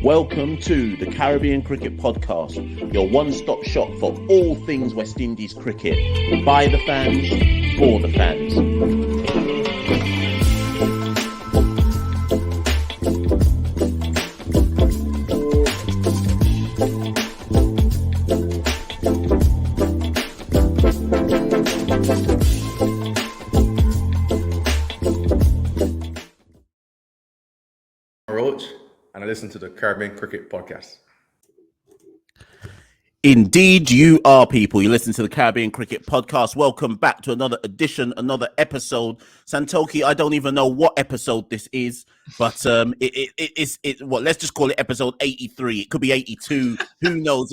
Welcome to the Caribbean Cricket Podcast, your one-stop shop for all things West Indies cricket. By the fans, for the fans. And I listen to the Caribbean Cricket Podcast. Indeed, you are, people. You listen to the Caribbean Cricket Podcast. Welcome back to another edition, another episode. Santoki, I don't even know what episode this is, but let's just call it episode 83. It could be 82. Who knows?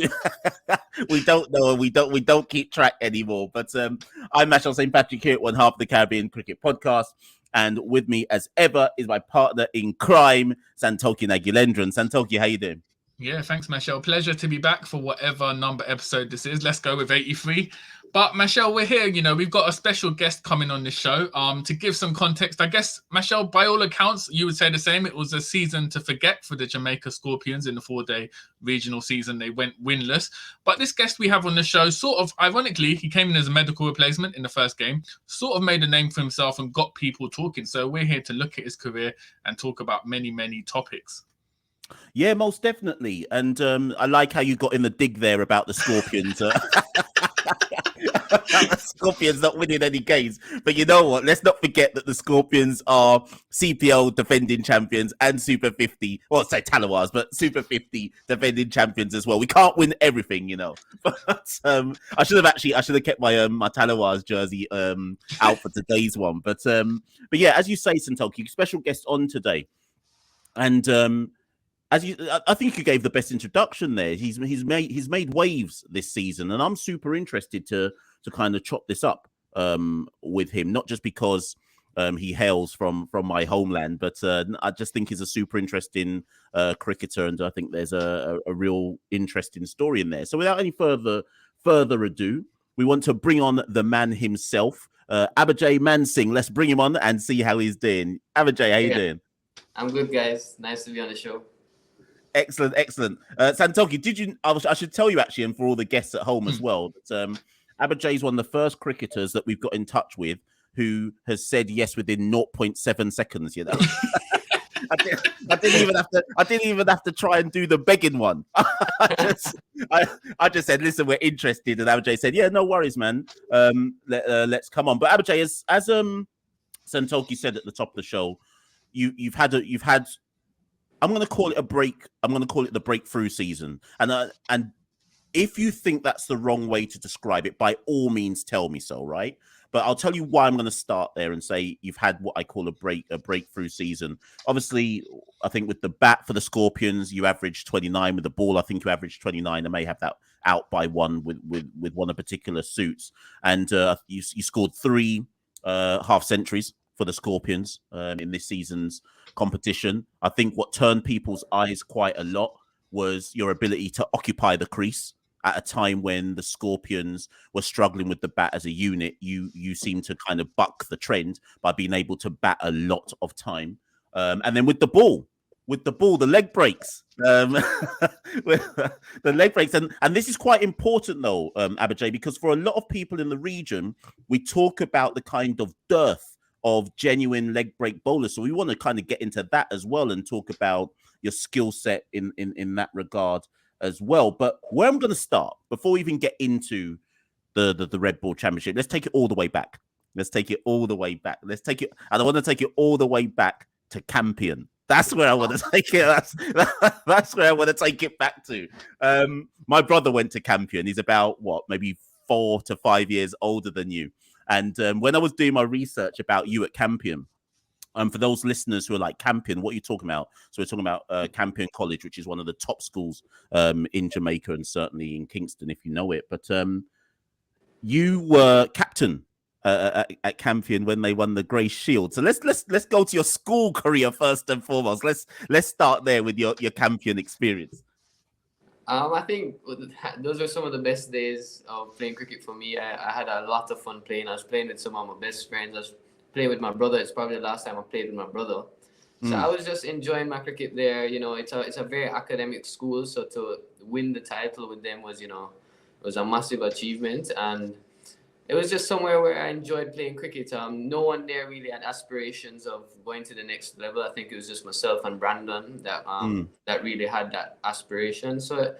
We don't know. We don't keep track anymore. But I'm Mashal St. Patrick here at one half of the Caribbean Cricket Podcast. And with me, as ever, is my partner in crime, Santoki Nagulendran. Santoki, how you doing? Yeah, thanks, Mashal. Pleasure to be back for whatever number episode this is. Let's go with 83. But, Mashal, we're here. You know, we've got a special guest coming on this show. To give some context, I guess, Mashal, by all accounts, you would say the same. It was a season to forget for the Jamaica Scorpions in the 4-day regional season. They went winless. But this guest we have on the show, sort of, ironically, he came in as a medical replacement in the first game, sort of made a name for himself and got people talking. So we're here to look at his career and talk about many, many topics. Yeah, most definitely. And I like how you got in the dig there about the Scorpions. Scorpions not winning any games. But you know what? Let's not forget that the Scorpions are CPL defending champions and Super 50. Well, say Talawars, but Super 50 defending champions as well. We can't win everything, you know. But I should have kept my my Talawars jersey out for today's one. But yeah, as you say, Santoki, special guest on today. And I think you gave the best introduction there. He's made waves this season, and I'm super interested to kind of chop this up with him. Not just because he hails from my homeland, but I just think he's a super interesting cricketer, and I think there's a real interesting story in there. So without any further ado, we want to bring on the man himself, Abhijai Mansingh. Let's bring him on and see how he's doing. Abhijai, how you doing? I'm good, guys. Nice to be on the show. Excellent. Santoki, I should tell you actually, and for all the guests at home as well, that Abhijai is one of the first cricketers that we've got in touch with who has said yes within 0.7 seconds, you know. I didn't even have to try and do the begging one. I just said, listen, we're interested, and Abhijai said, yeah, no worries, man. Let's come on. But Abhijai, as Santoki said at the top of the show, you've had I'm going to call it a break. I'm going to call it the breakthrough season. And if you think that's the wrong way to describe it, by all means, tell me so, right? But I'll tell you why I'm going to start there and say you've had what I call a breakthrough season. Obviously, I think with the bat for the Scorpions, you averaged 29. With the ball, I think you averaged 29. I may have that out by one with one of particular suits. And you scored 3 half centuries for the Scorpions in this season's competition. I think what turned people's eyes quite a lot was your ability to occupy the crease at a time when the Scorpions were struggling with the bat as a unit. You seem to kind of buck the trend by being able to bat a lot of time. And then with the ball, the leg breaks. The leg breaks. And this is quite important though, Abhijai, because for a lot of people in the region, we talk about the kind of dearth of genuine leg break bowlers. So we want to kind of get into that as well and talk about your skill set in that regard as well. But where I'm going to start, before we even get into the Red Ball Championship, let's take it all the way back. And I want to take it all the way back to Campion. That's where I want to take it. That's where I want to take it back to. My brother went to Campion. He's about, maybe 4 to 5 years older than you. And when I was doing my research about you at Campion, for those listeners who are like, Campion, what are you talking about? So we're talking about Campion College, which is one of the top schools in Jamaica and certainly in Kingston, if you know it. But you were captain at Campion when they won the Grey Shield. So let's go to your school career first and foremost. Let's start there with your Campion experience. I think those are some of the best days of playing cricket for me. I had a lot of fun playing. I was playing with some of my best friends. I was playing with my brother. It's probably the last time I played with my brother. So I was just enjoying my cricket there. You know, it's a very academic school, so to win the title with them was, you know, it was a massive achievement, and it was just somewhere where I enjoyed playing cricket. No one there really had aspirations of going to the next level. I think it was just myself and Brandon that that really had that aspiration. So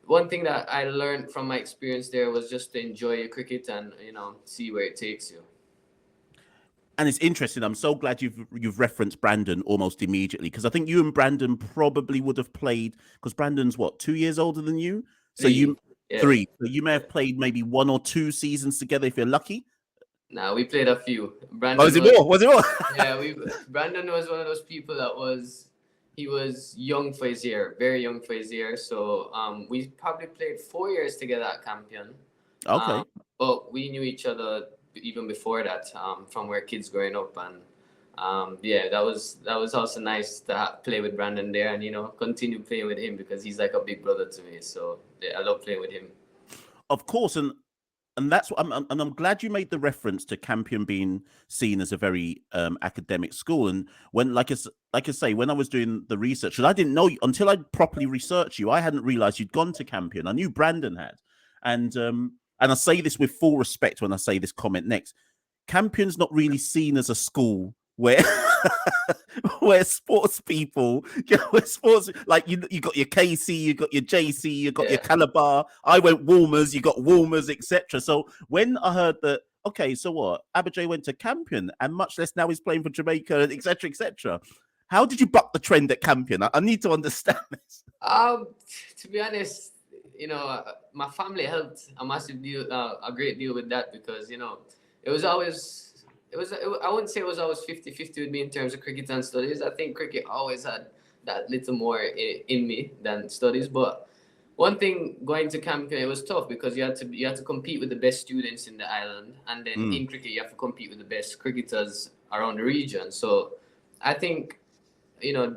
one thing that I learned from my experience there was just to enjoy your cricket and, you know, see where it takes you. And it's interesting. I'm so glad you've referenced Brandon almost immediately, because I think you and Brandon probably would have played, because Brandon's what, 2 years older than you? So three. So you may have played maybe 1 or 2 seasons together if you're lucky. Nah, we played a few. Brandon was it more? Was it more? Yeah, Brandon was one of those people that he was young for his year, very young for his year. So we probably played 4 years together at Campion. Okay. But we knew each other even before that, from where kids growing up, and yeah, that was also nice to play with Brandon there, and, you know, continue playing with him because he's like a big brother to me. So yeah, I love playing with him. Of course, and that's what I'm glad you made the reference to Campion being seen as a very academic school. And when, like I say, when I was doing the research, and I didn't know until I properly researched you, I hadn't realized you'd gone to Campion. I knew Brandon had, and I say this with full respect when I say this comment next. Campion's not really seen as a school where where sports people, like you got your KC, you got your JC, you got your Calabar. I went Walmers, you got Walmers, etc. So when I heard that, okay, so what? Abhijai went to Campion, and much less now he's playing for Jamaica, etc., etc. How did you buck the trend at Campion? I need to understand this. To be honest, you know, my family helped a massive deal, a great deal with that, because, you know, it was always, I wouldn't say it was always 50-50 with me in terms of cricket and studies. I think cricket always had that little more in me than studies. But one thing, going to Campion, it was tough because you had to compete with the best students in the island, and then in cricket you have to compete with the best cricketers around the region. So I think, you know,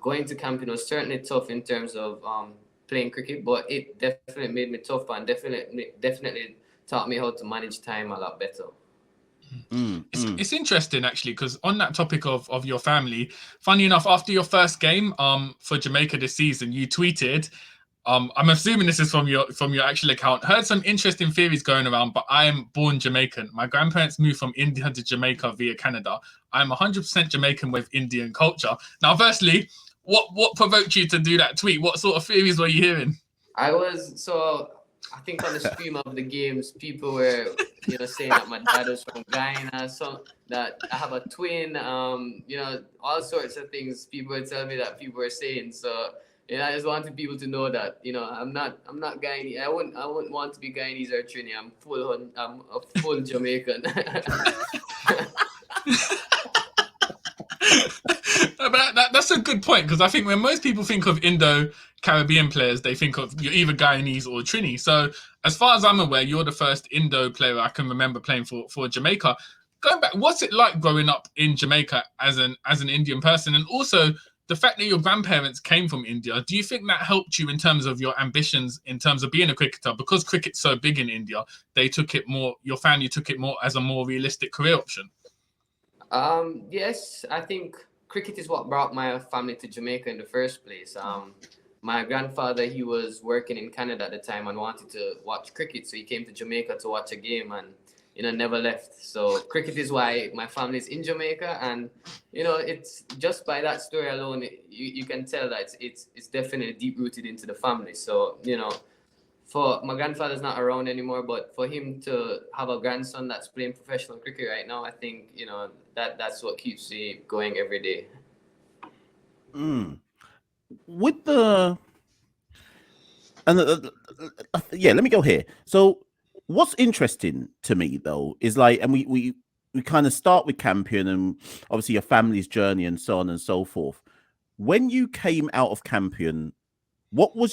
going to Campion was certainly tough in terms of playing cricket, but it definitely made me tougher and definitely taught me how to manage time a lot better. It's interesting, actually, because on that topic of your family, funny enough, after your first game for Jamaica this season, you tweeted, I'm assuming this is from your actual account, heard some interesting theories going around, but I am born Jamaican. My grandparents moved from India to Jamaica via Canada. I'm 100% Jamaican with Indian culture. Now, firstly, what provoked you to do that tweet? What sort of theories were you hearing? I think on the stream of the games, people were, you know, saying that my dad was from Guyana, so that I have a twin, you know, all sorts of things people were telling me that people were saying. So, you know, I just wanted people to know that, you know, I'm not Guyanese. I wouldn't want to be Guyanese or Trini. I'm a full Jamaican. But that's a good point, because I think when most people think of Indo-Caribbean players, they think of you're either Guyanese or Trini. So as far as I'm aware, you're the first Indo player I can remember playing for Jamaica. Going back, what's it like growing up in Jamaica as an Indian person? And also the fact that your grandparents came from India, do you think that helped you in terms of your ambitions in terms of being a cricketer? Because cricket's so big in India, your family took it more as a more realistic career option. Yes, I think cricket is what brought my family to Jamaica in the first place. My grandfather, he was working in Canada at the time and wanted to watch cricket, so he came to Jamaica to watch a game and, you know, never left. So cricket is why my family is in Jamaica, and, you know, it's just by that story alone, you can tell that it's definitely deep rooted into the family. So, you know, for my grandfather's not around anymore, but for him to have a grandson that's playing professional cricket right now, I think, you know, that's what keeps me going every day. With let me go here. So what's interesting to me though is, like, and we kind of start with Campion and obviously your family's journey and so on and so forth. When you came out of Campion, what were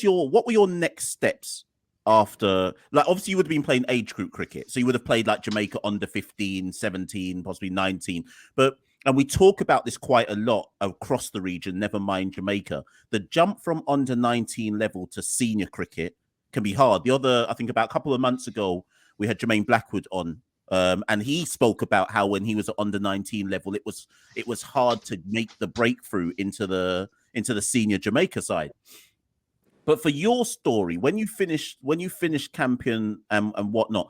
your next steps? After, like, obviously you would have been playing age group cricket, so you would have played like Jamaica under 15, 17, possibly 19. And we talk about this quite a lot across the region, never mind Jamaica. The jump from under 19 level to senior cricket can be hard. I think about a couple of months ago, we had Jermaine Blackwood on And he spoke about how when he was at under 19 level, it was hard to make the breakthrough into the senior Jamaica side. But for your story, when you finished Campion and whatnot,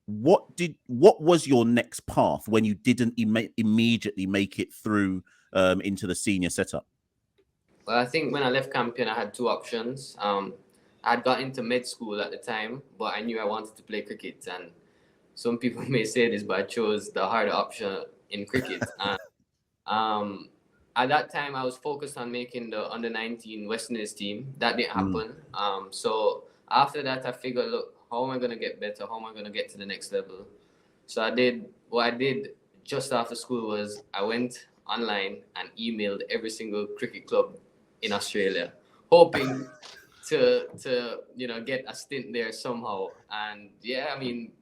what was your next path when you didn't immediately make it through into the senior setup? Well, I think when I left Campion, I had two options. I'd got into med school at the time, but I knew I wanted to play cricket. And some people may say this, but I chose the harder option in cricket. And at that time, I was focused on making the under-19 West Indies team. That didn't happen. So after that, I figured, look, how am I going to get better? How am I going to get to the next level? So what I did just after school was I went online and emailed every single cricket club in Australia, hoping to get a stint there somehow. And yeah, I mean,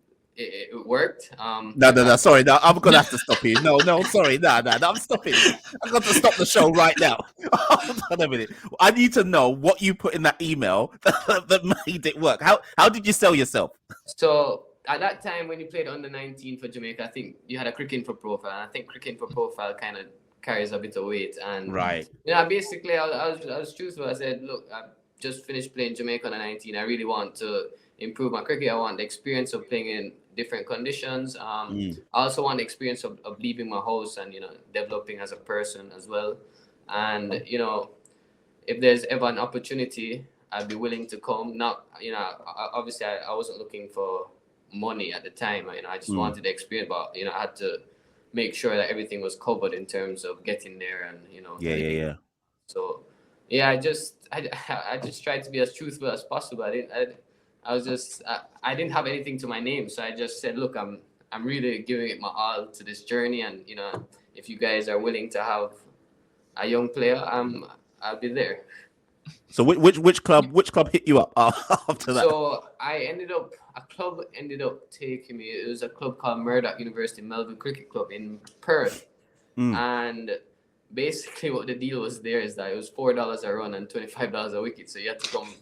it worked. No, sorry, no, I'm gonna have to stop you. No, sorry, no, I'm stopping. I've got to stop the show right now. Hold on a minute. I need to know what you put in that email that made it work. How did you sell yourself? So at that time, when you played under 19 for Jamaica, I think you had a cricket for profile. And I think cricket for profile kind of carries a bit of weight. And right, basically, I was truthful. I said, look, I just finished playing Jamaica under 19. I really want to improve my cricket. I want the experience of playing in different conditions. I also want the experience of leaving my house and developing as a person as well. And if there's ever an opportunity, I'd be willing to come. Not obviously I wasn't looking for money at the time. I just wanted the experience, but I had to make sure that everything was covered in terms of getting there and yeah. So yeah, I just tried to be as truthful as possible. I didn't have anything to my name, so I just said, look, I'm really giving it my all to this journey, and if you guys are willing to have a young player, I'll be there. So which club hit you up after that? So a club ended up taking me. It was a club called Murdoch University Melville Cricket Club in Perth, and basically what the deal was there is that it was $4 a run and $25 a wicket, so you had to come,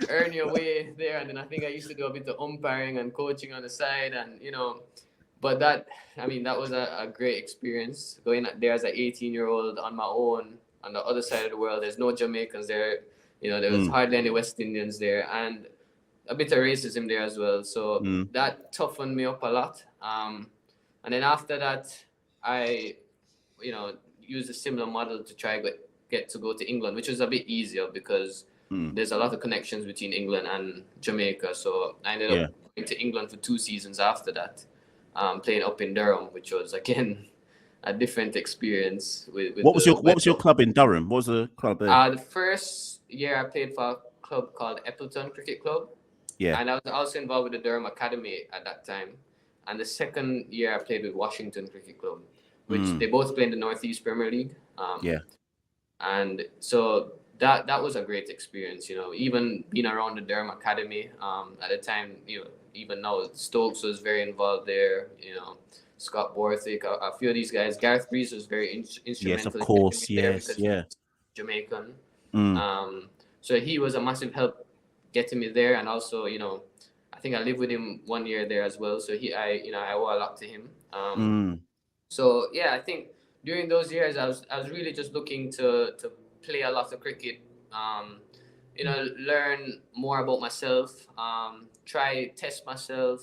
earn your way there. And then I think I used to do a bit of umpiring and coaching on the side, and but that was a great experience going there as an 18-year-old on my own on the other side of the world. There's no Jamaicans there, there was hardly any West Indians there, and a bit of racism there as well. So that toughened me up a lot. And then after that, I used a similar model to try get to go to England, which was a bit easier because there's a lot of connections between England and Jamaica. So I ended up going to England for 2 seasons after that, playing up in Durham, which was again a different experience. What was your club in Durham? What was the club there? The first year I played for a club called Eppleton Cricket Club. Yeah. And I was also involved with the Durham Academy at that time. And the second year I played with Washington Cricket Club, which they both play in the Northeast Premier League. And so that was a great experience, even being around the Durham Academy. At the time, even now, Stokes was very involved there, Scott Borthwick, a few of these guys. Gareth Breeze was very instrumental. Yes, of course, yes, yeah. Jamaican. So he was a massive help getting me there, and also, I think I lived with him 1 year there as well. So I owe a lot to him. So yeah, I think during those years, I was really just looking to play a lot of cricket, learn more about myself, test myself,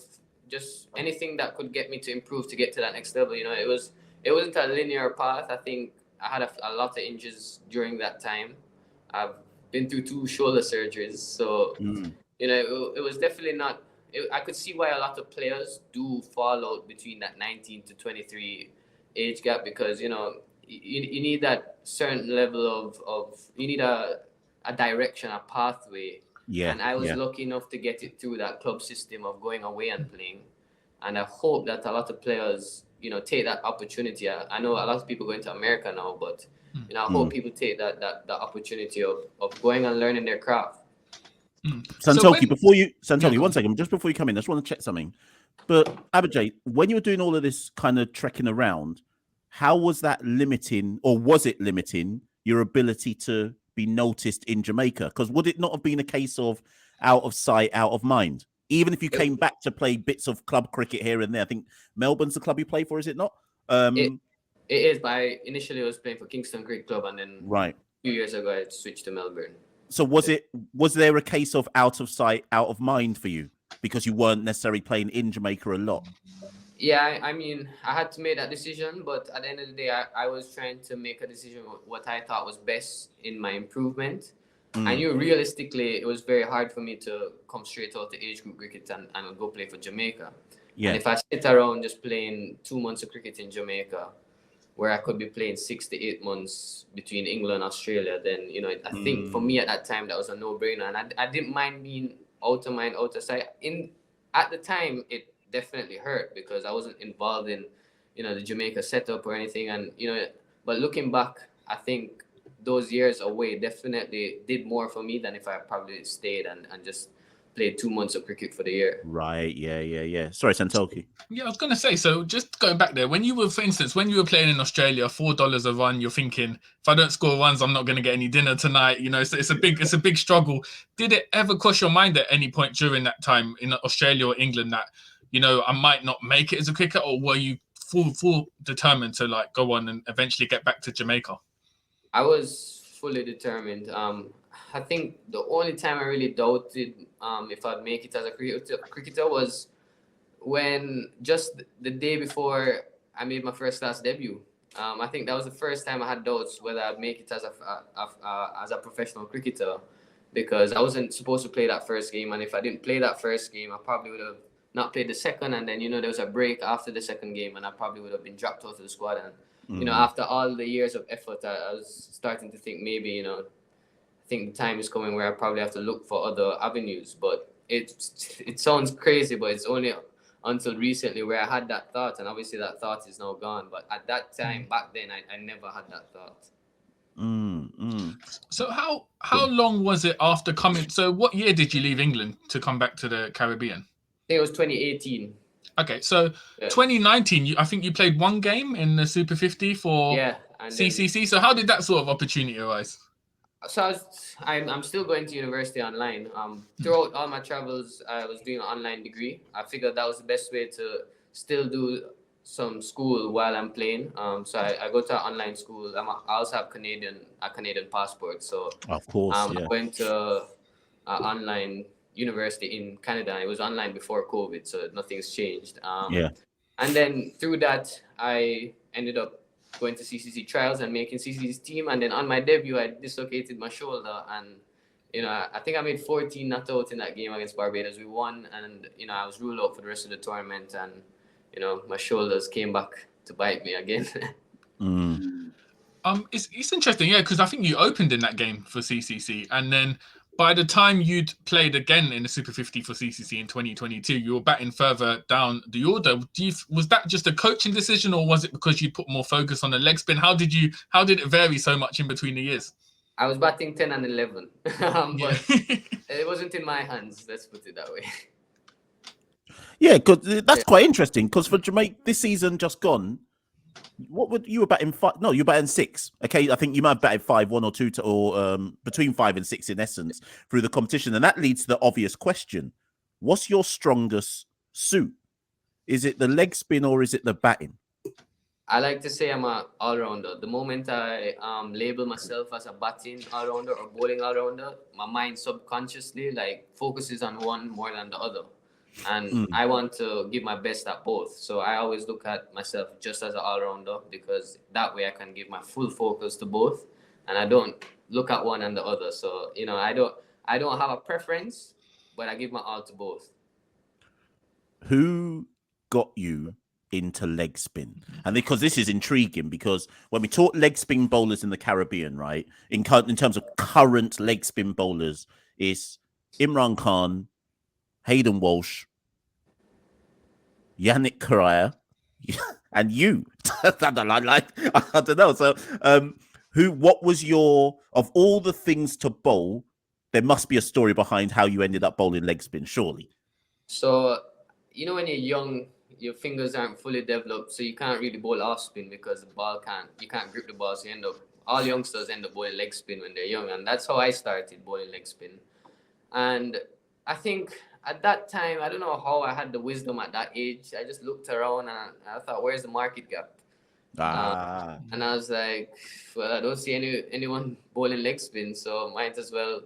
just anything that could get me to improve to get to that next level. It wasn't a linear path. I think I had a lot of injuries during that time. I've been through 2 shoulder surgeries, so it was definitely not. I could see why a lot of players do fall out between that 19 to 23 age gap, because you need that certain level of you need a direction, a pathway. Yeah. And I was lucky enough to get it through that club system of going away and playing. And I hope that a lot of players, take that opportunity. I know a lot of people going to America now, but I hope people take that opportunity of going and learning their craft. Santoki, 1 second, just before you come in, I just want to check something. But Abhijai, when you were doing all of this kind of trekking around, how was that limiting, or was it limiting your ability to be noticed in Jamaica? Because would it not have been a case of out of sight, out of mind? Even if you came back to play bits of club cricket here and there, I think Melbourne's the club you play for, is it not? It is, but initially I was playing for Kingston Cricket Club, and then right. 2 years ago I switched to Melbourne. So was there a case of out of sight, out of mind for you because you weren't necessarily playing in Jamaica a lot? Yeah, I mean, I had to make that decision, but at the end of the day, I was trying to make a decision what I thought was best in my improvement. I knew realistically it was very hard for me to come straight out to age group cricket and go play for Jamaica. Yeah. And if I sit around just playing 2 months of cricket in Jamaica, where I could be playing 6 to 8 months between England and Australia, then, you know, I think for me at that time, that was a no-brainer. And I didn't mind being out of mind, out of sight. At the time, it definitely hurt because I wasn't involved in, you know, the Jamaica setup or anything. And, you know, but looking back, I think those years away definitely did more for me than if I probably stayed and just played 2 months of cricket for the year. Right. Yeah. Sorry, Santoki. Yeah, I was going to say, so just going back there, when you were, for instance, when you were playing in Australia, $4 a run, you're thinking, if I don't score runs, I'm not going to get any dinner tonight. You know, so it's a big struggle. Did it ever cross your mind at any point during that time in Australia or England that, you know, I might not make it as a cricketer, or were you full determined to like go on and eventually get back to Jamaica? I was fully determined. I think the only time I really doubted if I'd make it as a cricketer was when just the day before I made my first class debut. I think that was the first time I had doubts whether I'd make it as a professional cricketer, because I wasn't supposed to play that first game, and if I didn't play that first game, I probably would have not played the second, and then, you know, there was a break after the second game, and I probably would have been dropped out of the squad. And you know, after all the years of effort, I was starting to think maybe, you know, I think the time is coming where I probably have to look for other avenues. But it sounds crazy, but it's only until recently where I had that thought, and obviously that thought is now gone. But at that time, back then, I never had that thought. So how long was it after coming? So what year did you leave England to come back to the Caribbean? I think it was 2018. Okay, so 2019, I think you played one game in the Super 50 for CCC. So how did that sort of opportunity arise? So I'm still going to university online. Throughout all my travels, I was doing an online degree. I figured that was the best way to still do some school while I'm playing. So I go to an online school. I also have a Canadian passport. So of course, I went to an online university in Canada. It was online before COVID, so nothing's changed. And then through that, I ended up going to CCC trials and making CCC's team. And then on my debut, I dislocated my shoulder, and, you know, I think I made 14 not out in that game against Barbados. We won, and, you know, I was ruled out for the rest of the tournament, and, you know, my shoulders came back to bite me again. It's interesting, yeah, because I think you opened in that game for CCC, and then by the time you'd played again in the Super 50 for CCC in 2022, you were batting further down the order. Was that just a coaching decision, or was it because you put more focus on the leg spin? How did it vary so much in between the years? I was batting 10 and 11, but it wasn't in my hands. Let's put it that way. Yeah, because that's quite interesting. Because for Jamaica this season just gone, what would you were batting 5? No, you were batting 6. Okay, I think you might have batted 5, 1 or 2, or between 5 and 6 in essence through the competition, and that leads to the obvious question: what's your strongest suit? Is it the leg spin or is it the batting? I like to say I'm an all-rounder. The moment I label myself as a batting all-rounder or bowling all-rounder, my mind subconsciously like focuses on one more than the other. And I want to give my best at both. So I always look at myself just as an all-rounder, because that way I can give my full focus to both, and I don't look at one and the other. So, you know, I don't have a preference, but I give my all to both. Who got you into leg spin? And because this is intriguing, because when we talk leg spin bowlers in the Caribbean, right, in terms of current leg spin bowlers, is Imran Khan, Hayden Walsh, Yannick Correa, and you. I don't know. So, what was your, of all the things to bowl, there must be a story behind how you ended up bowling leg spin, surely. So, you know, when you're young, your fingers aren't fully developed, so you can't really bowl off spin because you can't grip the ball. So all youngsters end up bowling leg spin when they're young, and that's how I started bowling leg spin. And I think at that time, I don't know how I had the wisdom at that age. I just looked around and I thought, where's the market gap? And I was like, well, I don't see anyone bowling leg spin, so might as well,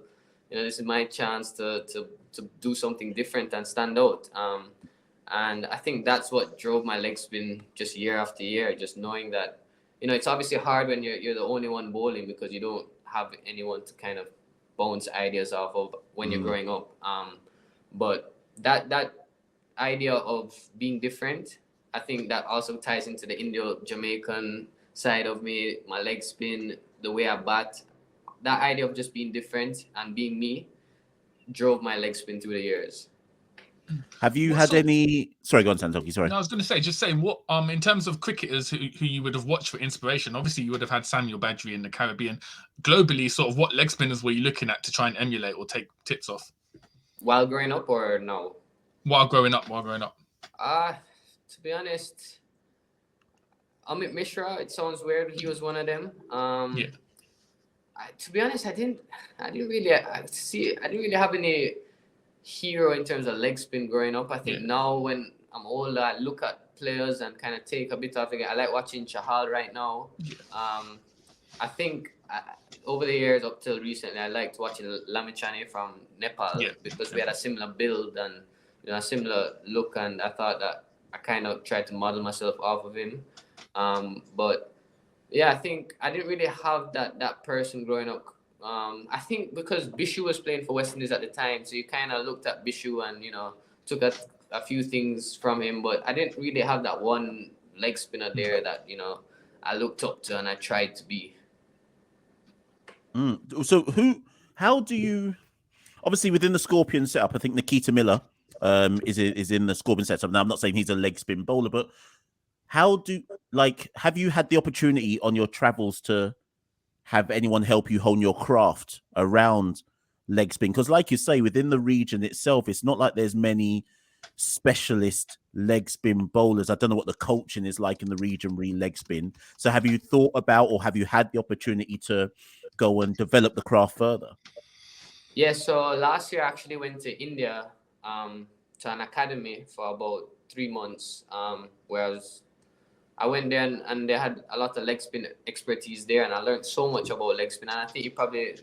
this is my chance to do something different and stand out. And I think that's what drove my leg spin just year after year, just knowing that, it's obviously hard when you're the only one bowling because you don't have anyone to kind of bounce ideas off of when you're growing up. But that idea of being different, I think that also ties into the Indo-Jamaican side of me, my leg spin, the way I bat. That idea of just being different and being me drove my leg spin through the years. Have you had any? Sorry, go on, Santoki. Sorry. No, I was going to say, just saying, what in terms of cricketers who you would have watched for inspiration. Obviously, you would have had Samuel Badgery in the Caribbean. Globally, sort of, what leg spinners were you looking at to try and emulate or take tips off? While growing up, or no? While growing up. To be honest, Amit Mishra. It sounds weird. He was one of them. To be honest, I didn't really have any hero in terms of leg spin growing up. I think now when I'm older, I look at players and kind of take a bit of it. I like watching Chahal right now. I think over the years up till recently, I liked watching Lamichhane from Nepal because we had a similar build and a similar look, and I thought that I kind of tried to model myself off of him. But yeah, I think I didn't really have that person growing up. I think because Bishu was playing for West Indies at the time, so you kind of looked at Bishu and took a few things from him, but I didn't really have that one leg spinner there that I looked up to and I tried to be. So how do you? Obviously, within the Scorpion setup, I think Nikita Miller is in the Scorpion setup. Now, I'm not saying he's a leg spin bowler, but have you had the opportunity on your travels to have anyone help you hone your craft around leg spin? Because like you say, within the region itself, it's not like there's many specialist leg spin bowlers. I don't know what the coaching is like in the region leg spin. So have you thought about, or have you had the opportunity to go and develop the craft further? Yeah, so last year I actually went to India to an academy for about 3 months, where I went there and they had a lot of leg spin expertise there, and I learned so much about leg spin. And I think you're probably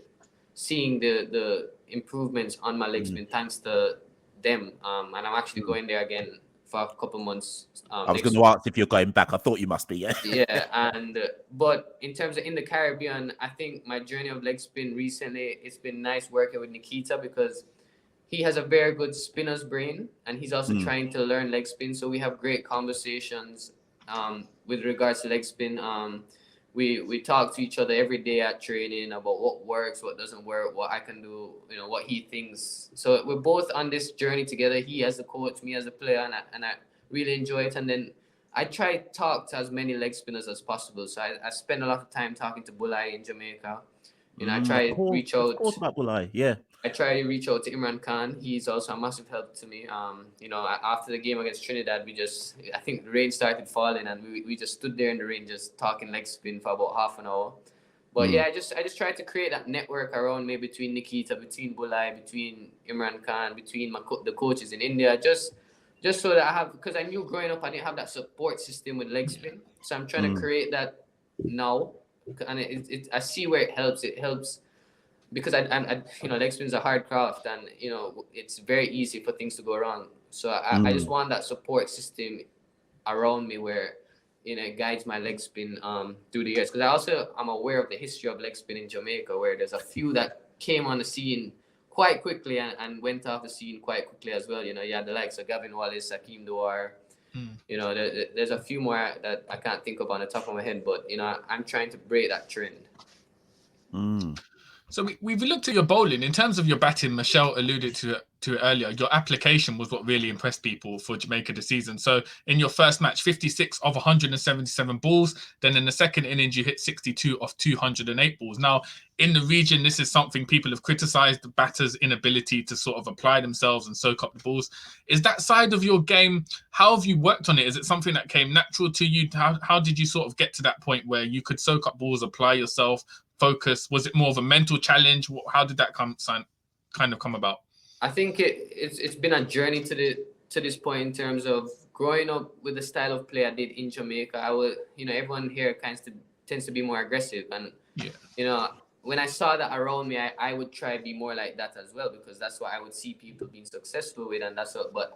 seeing the improvements on my leg spin thanks to them. And I'm actually going there again for a couple months. I was going to ask if you're going back. I thought you must be, yeah. Yeah, but in terms of in the Caribbean, I think my journey of leg spin recently, it's been nice working with Nikita because he has a very good spinner's brain, and he's also trying to learn leg spin. So we have great conversations with regards to leg spin. We talk to each other every day at training about what works, what doesn't work, what I can do, what he thinks. So we're both on this journey together. He as a coach, me as a player, and I really enjoy it. And then I try to talk to as many leg spinners as possible. So I spend a lot of time talking to Bulai in Jamaica. I try to reach out. Of course about Bulai, yeah. I try to reach out to Imran Khan. He's also a massive help to me. After the game against Trinidad, I think the rain started falling, and we just stood there in the rain just talking leg spin for about half an hour. But I just tried to create that network around me between Nikita, between Bulai, between Imran Khan, between the coaches in India, just so that I have, because I knew growing up I didn't have that support system with leg spin. So I'm trying to create that now, and I see where it helps. It helps because I leg spin is a hard craft, and it's very easy for things to go wrong. So I just want that support system around me where it guides my leg spin through the years. Because I'm aware of the history of leg spin in Jamaica, where there's a few that came on the scene quite quickly and went off the scene quite quickly as well. You had the likes of Gavin Wallace, Hakeem Dewar. There's a few more that I can't think of on the top of my head, but I'm trying to break that trend. So we've looked at your bowling. In terms of your batting, Michelle alluded to it earlier. Your application was what really impressed people for Jamaica this season. So in your first match, 56 of 177 balls. Then in the second innings, you hit 62 of 208 balls. Now, in the region, this is something people have criticised, the batters' inability to sort of apply themselves and soak up the balls. Is that side of your game, how have you worked on it? Is it something that came natural to you? How did you sort of get to that point where you could soak up balls, apply yourself, focus? Was it more of a mental challenge? How did that kind of come about? I think it's been a journey to this point in terms of growing up with the style of play I did in Jamaica. Everyone here tends to be more aggressive, and when I saw that around me, I would try to be more like that as well, because that's what I would see people being successful with, and that's what. But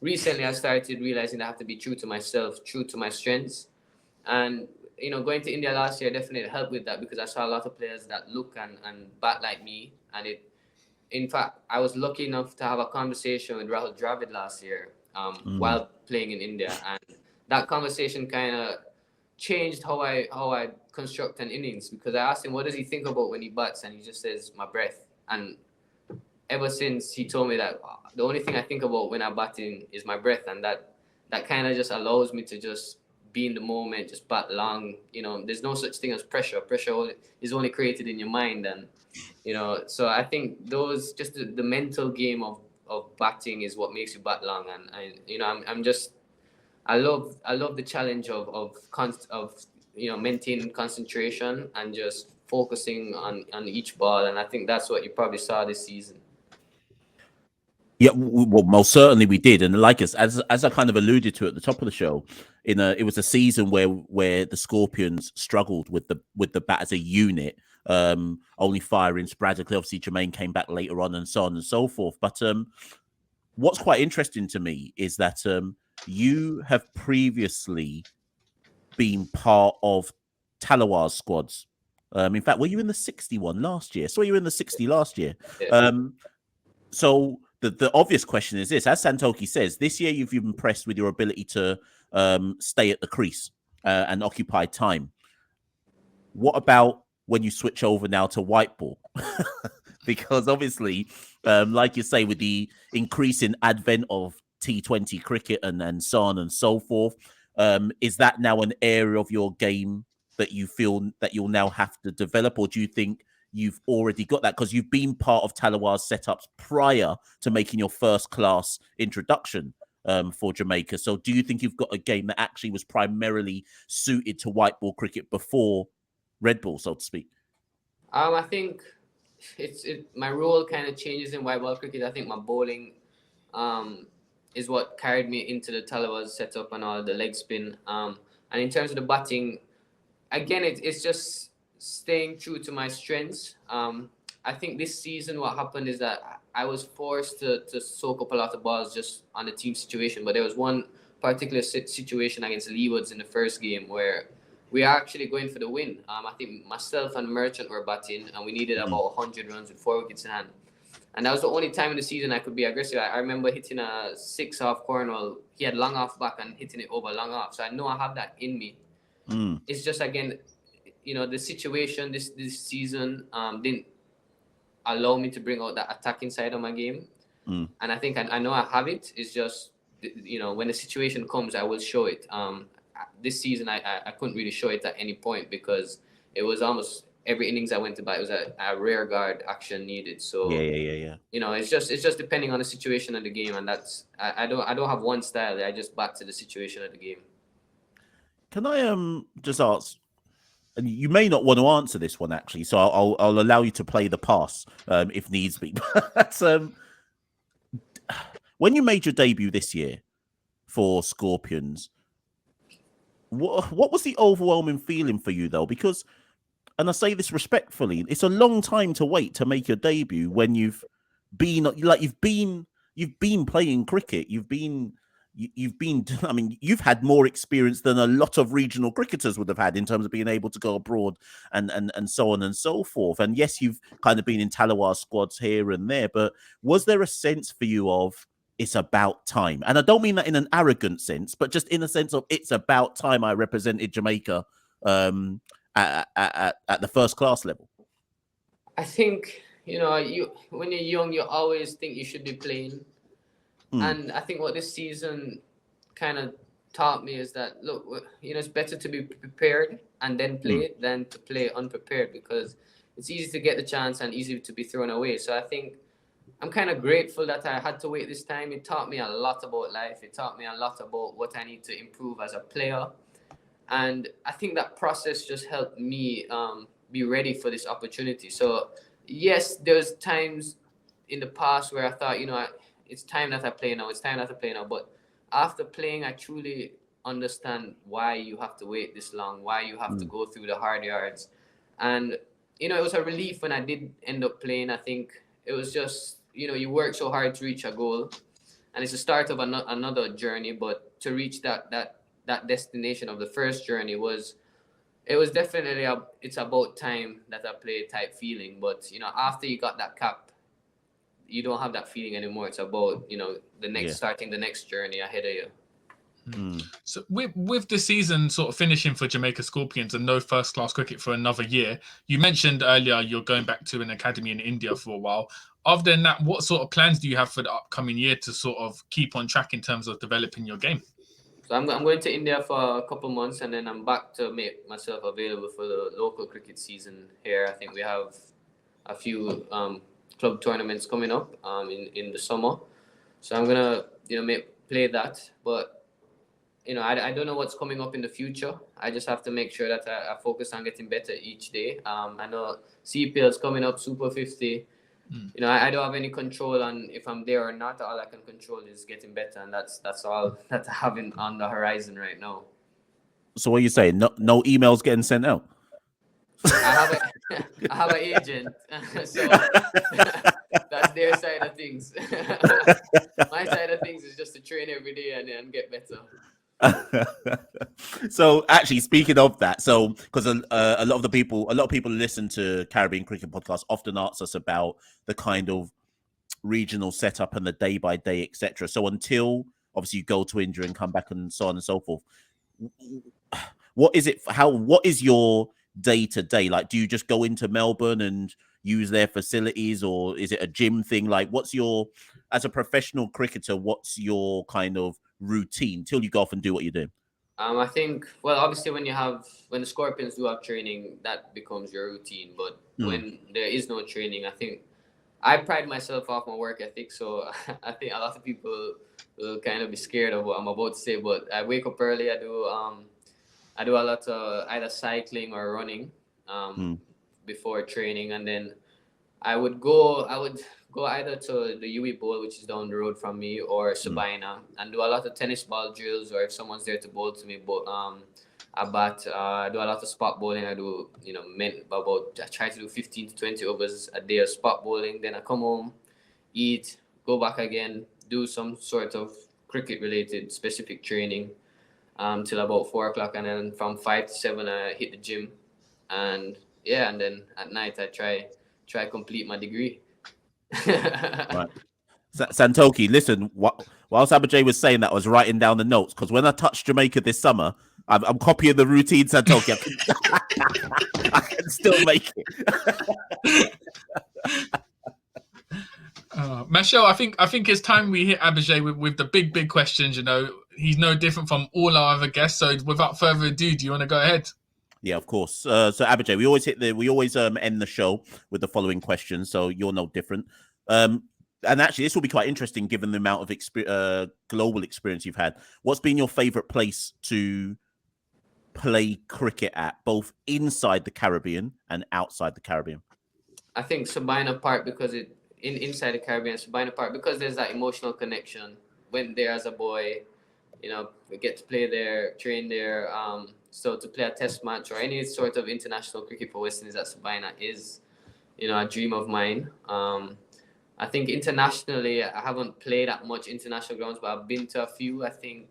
recently I started realizing I have to be true to myself, true to my strengths, and going to India last year definitely helped with that, because I saw a lot of players that look and bat like me, and in fact, I was lucky enough to have a conversation with Rahul Dravid last year while playing in India, and that conversation kind of changed how I construct an innings, because I asked him what does he think about when he bats, and he just says my breath. And ever since he told me that the only thing I think about when I'm batting is my breath, and that kind of just allows me to just be in the moment, just bat long. There's no such thing as pressure. Pressure is only created in your mind, and so I think those just the mental game of batting is what makes you bat long. And I love the challenge of maintaining concentration and just focusing on each ball, and I think that's what you probably saw this season. Yeah, well, most certainly we did, and like as I kind of alluded to at the top of the show, it was a season where the Scorpions struggled with the bat as a unit, only firing sporadically. Obviously, Jermaine came back later on, and so on and so forth. But what's quite interesting to me is that you have previously been part of Talawar's squads. In fact, were you in the 61 last year? So you were in the 60 last year. Yeah. So the obvious question is this: as Santoki says, this year you've been impressed with your ability to stay at the crease and occupy time. What about when you switch over now to white ball? Because obviously, like you say, with the increasing advent of T20 cricket and so on and so forth, is that now an area of your game that you feel that you'll now have to develop, or do you think you've already got that because you've been part of Talawar's setups prior to making your first class introduction for Jamaica? So do you think you've got a game that actually was primarily suited to white ball cricket before red ball, so to speak? I think my role kind of changes in white ball cricket. I think my bowling is what carried me into the Talawar's setup and all the leg spin. And in terms of the batting, again, it's just staying true to my strengths. I think this season what happened is that I was forced to soak up a lot of balls just on the team situation. But there was one particular situation against Leewoods in the first game where we are actually going for the win. I think myself and Merchant were batting, and we needed about 100 runs with 4 wickets in hand. And that was the only time in the season I could be aggressive. I remember hitting a 6 off Cornwall. He had long off back and hitting it over long off. So I know I have that in me. It's just, again, the situation this season didn't allow me to bring out that attacking side of my game. And I think I know I have it. It's just, when the situation comes, I will show it. This season, I couldn't really show it at any point because it was almost every innings I went to bat, it was a rear guard action needed. So yeah. It's just depending on the situation of the game, and that's I don't have one style. I just bat to the situation of the game. Can I just ask? And you may not want to answer this one actually, so I'll allow you to play the pass if needs be. But when you made your debut this year for Scorpions, what was the overwhelming feeling for you though? Because, and I say this respectfully, it's a long time to wait to make your debut when you've been playing cricket. You've been. I mean, you've had more experience than a lot of regional cricketers would have had in terms of being able to go abroad and so on and so forth. And yes, you've kind of been in Talawar squads here and there, but was there a sense for you of it's about time? And I don't mean that in an arrogant sense, but just in a sense of it's about time I represented Jamaica at the first class level. I think when you're young, you always think you should be playing. And I think what this season kind of taught me is that, look, it's better to be prepared and then play than to play unprepared, because it's easy to get the chance and easy to be thrown away. So I think I'm kind of grateful that I had to wait this time. It taught me a lot about life. It taught me a lot about what I need to improve as a player. And I think that process just helped me be ready for this opportunity. So yes, there's times in the past where I thought, it's time that I play now. It's time that I play now. But after playing, I truly understand why you have to wait this long, why you have to go through the hard yards. And, it was a relief when I did end up playing. I think it was just, you work so hard to reach a goal. And it's the start of another journey. But to reach that destination of the first journey was definitely it's about time that I play type feeling. But, after you got that cap, you don't have that feeling anymore. It's about, starting the next journey ahead of you. So with the season sort of finishing for Jamaica Scorpions and no first class cricket for another year, you mentioned earlier you're going back to an academy in India for a while. Other than that, what sort of plans do you have for the upcoming year to sort of keep on track in terms of developing your game? So I'm going to India for a couple months, and then I'm back to make myself available for the local cricket season here. I think we have a few club tournaments coming up in the summer, so I'm gonna play that. But I don't know what's coming up in the future. I just have to make sure that I focus on getting better each day. I know CPL is coming up, Super 50. I don't have any control on if I'm there or not. All I can control is getting better, and that's all that I have on the horizon right now. So what are you saying? No emails getting sent out? I have an agent, so that's their side of things. My side of things is just to train every day and get better. So actually, speaking of that, so because a lot of people who listen to Caribbean Cricket Podcast often ask us about the kind of regional setup and the day by day, etc. So until obviously you go to India and come back and so on and so forth, what is your day to day like? Do you just go into Melbourne and use their facilities, or is it a gym thing? Like, as a professional cricketer, what's your kind of routine till you go off and do what you do? I think, well, obviously when the Scorpions do have training, that becomes your routine. But when there is no training, I think I pride myself off my work ethic. So I think a lot of people will kind of be scared of what I'm about to say. But I wake up early. I do a lot of either cycling or running before training, and then I would go either to the UE Bowl, which is down the road from me, or Sabina, and do a lot of tennis ball drills, or if someone's there to bowl to me, I bat. I do a lot of spot bowling. I do, I try to do 15 to 20 overs a day of spot bowling. Then I come home, eat, go back again, do some sort of cricket-related specific training till about 4 o'clock, and then from 5 to 7 I hit the gym, and then at night I try complete my degree. Right. Santoki, listen, whilst Abhijai was saying that, I was writing down the notes, because when I touched Jamaica this summer, I'm copying the routine, Santoki. I can still make it. Michelle, I think it's time we hit Abhijai with the big questions. He's no different from all our other guests. So without further ado, do you want to go ahead? Yeah, of course. So Abhijai, we always end the show with the following question. So you're no different. And actually, this will be quite interesting given the amount of global experience you've had. What's been your favorite place to play cricket at, both inside the Caribbean and outside the Caribbean? I think Sabina Park, because inside the Caribbean, Sabina Park, because there's that emotional connection. Went there as a boy, we get to play there, train there. So to play a test match or any sort of international cricket for West Indies at Sabina is, a dream of mine. I think internationally, I haven't played at much international grounds, but I've been to a few. I think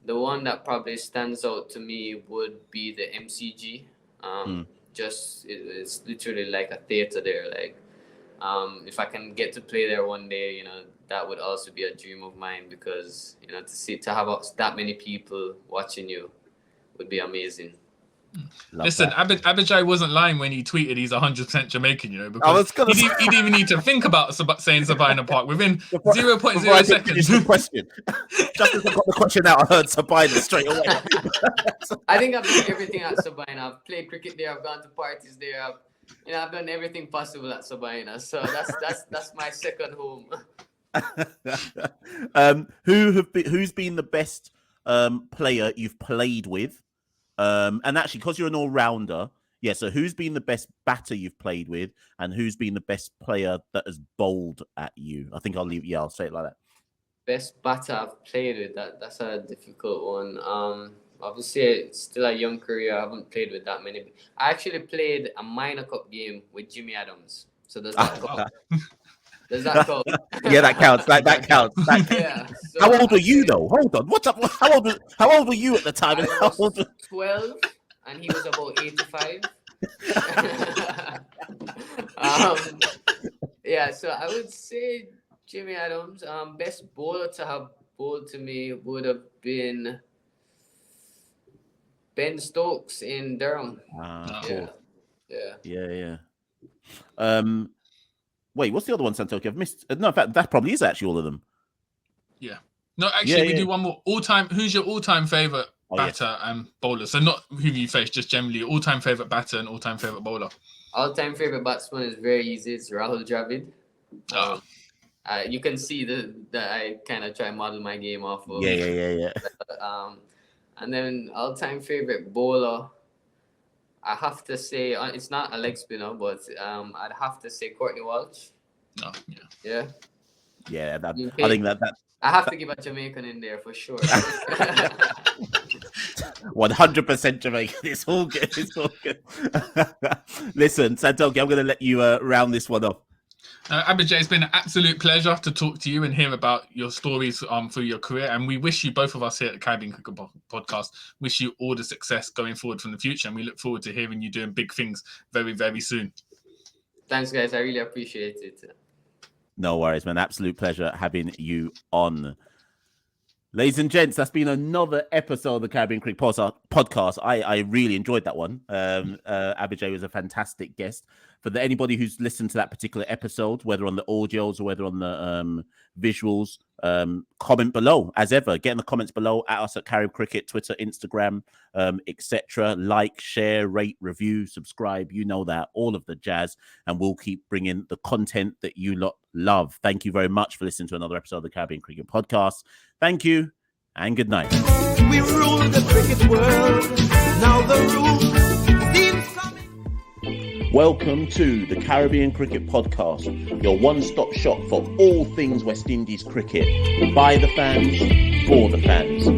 the one that probably stands out to me would be the MCG. It's literally like a theater there. Like, if I can get to play there one day, that would also be a dream of mine, because, to have that many people watching you would be amazing. Listen, Abhijai wasn't lying when he tweeted he's 100% Jamaican, because he didn't even need to think about saying Sabina Park within 0.0 seconds. The question. Just as I got the question out, I heard Sabina straight away. I think I've done everything at Sabina. I've played cricket there. I've gone to parties there. I've done everything possible at Sabina. So that's my second home. Who's been the best player you've played with? And actually, because you're an all-rounder, Yeah, so who's been the best batter you've played with, and who's been the best player that has bowled at you? I think I'll say it like that. Best batter I've played with, that's a difficult one. Obviously, it's still a young career. I haven't played with that many. I actually played a minor cup game with Jimmy Adams. So does that count? Does that count? Yeah, that counts. That counts. Yeah. So how old were you though? Hold on. What's up? How old were you at the time? I was 12, and he was about 85. Yeah. So I would say Jimmy Adams. Best bowler to have bowled to me would have been Ben Stokes in Durham. Cool. Yeah. Wait, what's the other one, Santoki? I've missed. No, in fact, that probably is actually all of them. Yeah. No, actually, we do one more. All-time. Who's your all-time favorite batter and bowler? So not who you face, just generally all-time favorite batter and all-time favorite bowler. All-time favorite batsman is very easy. It's Rahul Dravid. You can see that I kind of try and model my game off of. Yeah. And then all-time favorite bowler, I have to say, it's not a leg spinner, but I'd have to say Courtney Walsh. Oh, yeah. Yeah, I think that I have to give a Jamaican in there for sure. 100% Jamaican. It's all good. Listen, Santoki, I'm going to let you round this one off. Abhijai, it's been an absolute pleasure to talk to you and hear about your stories through your career. And we wish you, both of us here at the Caribbean Cricket Podcast, wish you all the success going forward from the future. And we look forward to hearing you doing big things very, very soon. Thanks, guys. I really appreciate it. No worries, man. Absolute pleasure having you on. Ladies and gents, that's been another episode of the Caribbean Cricket Podcast. I really enjoyed that one. Abhijai was a fantastic guest. For anybody who's listened to that particular episode, whether on the audios or whether on the visuals, comment below. As ever, get in the comments below at us at Carib Cricket, Twitter, Instagram, etc. Like, share, rate, review, subscribe. You know that, all of the jazz. And we'll keep bringing the content that you lot love. Thank you very much for listening to another episode of the Caribbean Cricket Podcast. Thank you and good night. We rule the cricket world. Now the rules seem coming. Welcome to the Caribbean Cricket Podcast, your one-stop shop for all things West Indies cricket. By the fans, for the fans.